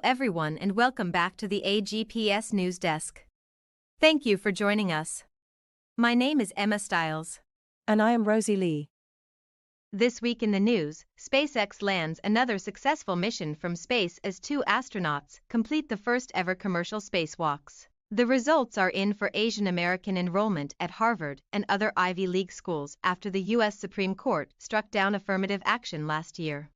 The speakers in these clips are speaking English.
everyone, and welcome back to the AGPS News Desk. Thank you for joining us. My name is Emma Stiles. And I am Rosie Lee. This week in the news, SpaceX lands another successful mission from space as 2 astronauts complete the first ever commercial spacewalks. The results are in for Asian American enrollment at Harvard and other Ivy League schools after the U.S. Supreme Court struck down affirmative action last year.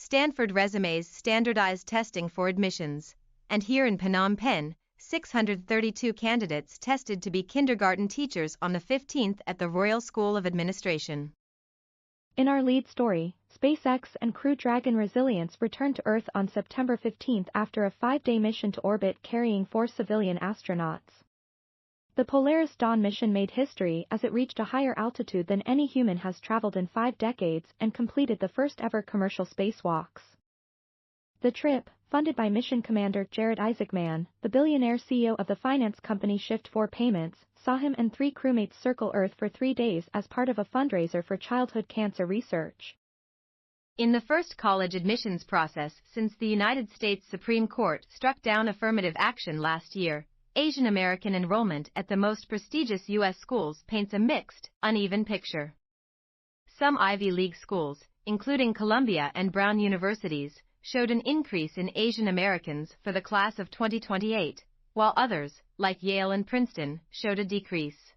Stanford resumes standardized testing for admissions, and here in Phnom Penh, 632 candidates tested to be kindergarten teachers on the 15th at the Royal School of Administration. In our lead story, SpaceX and Crew Dragon Resilience returned to Earth on September 15 after a 5-day mission to orbit carrying 4 civilian astronauts. The Polaris Dawn mission made history as it reached a higher altitude than any human has traveled in 5 decades and completed the first ever commercial spacewalks. The trip, funded by mission commander Jared Isaacman, the billionaire CEO of the finance company Shift4 Payments, saw him and 3 crewmates circle Earth for 3 days as part of a fundraiser for childhood cancer research. In the first college admissions process since the United States Supreme Court struck down affirmative action last year, Asian American enrollment at the most prestigious U.S. schools paints a mixed, uneven picture. Some Ivy League schools, including Columbia and Brown universities, showed an increase in Asian Americans for the class of 2028, while others, like Yale and Princeton, showed a decrease.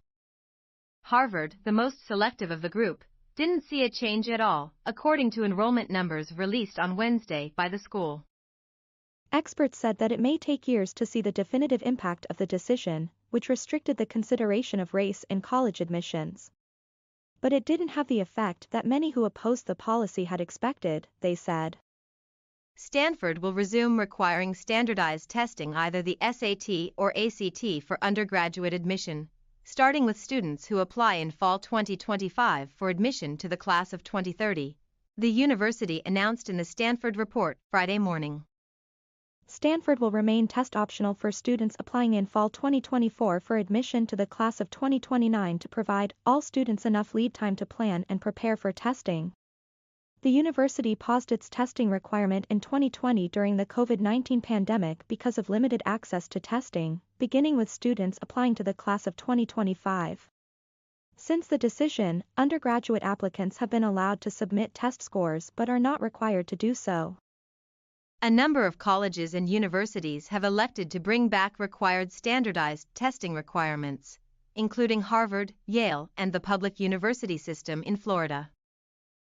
Harvard, the most selective of the group, didn't see a change at all, according to enrollment numbers released on Wednesday by the school. Experts said that it may take years to see the definitive impact of the decision, which restricted the consideration of race in college admissions. But it didn't have the effect that many who opposed the policy had expected, they said. Stanford will resume requiring standardized testing, either the SAT or ACT, for undergraduate admission, starting with students who apply in fall 2025 for admission to the class of 2030, the university announced in the Stanford report Friday morning. Stanford will remain test optional for students applying in fall 2024 for admission to the class of 2029 to provide all students enough lead time to plan and prepare for testing. The university paused its testing requirement in 2020 during the COVID-19 pandemic because of limited access to testing, beginning with students applying to the class of 2025. Since the decision, undergraduate applicants have been allowed to submit test scores but are not required to do so. A number of colleges and universities have elected to bring back required standardized testing requirements, including Harvard, Yale, and the public university system in Florida.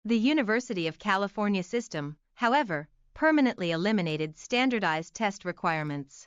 The University of California system, however, permanently eliminated standardized test requirements.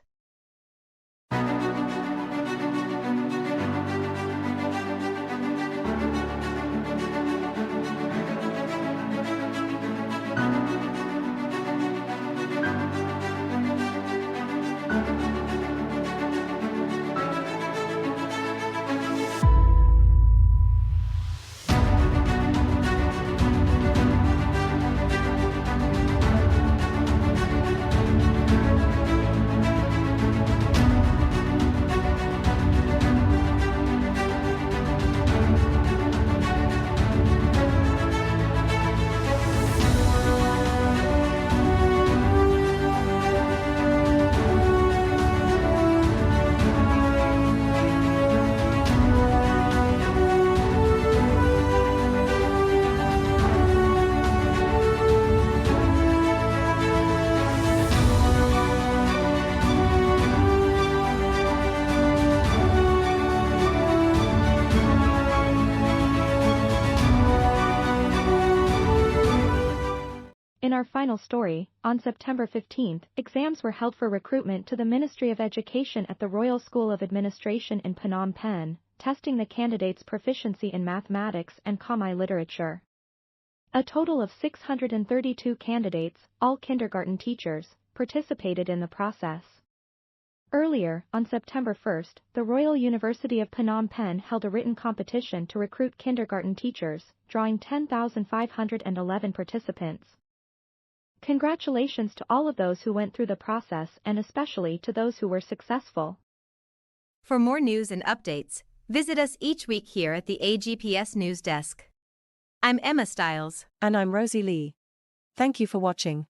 In our final story, on September 15, exams were held for recruitment to the Ministry of Education at the Royal School of Administration in Phnom Penh, testing the candidates' proficiency in mathematics and Khmer literature. A total of 632 candidates, all kindergarten teachers, participated in the process. Earlier, on September 1, the Royal University of Phnom Penh held a written competition to recruit kindergarten teachers, drawing 10,511 participants. Congratulations to all of those who went through the process and especially to those who were successful. For more news and updates, visit us each week here at the AGPS News Desk. I'm Emma Stiles. And I'm Rosie Lee. Thank you for watching.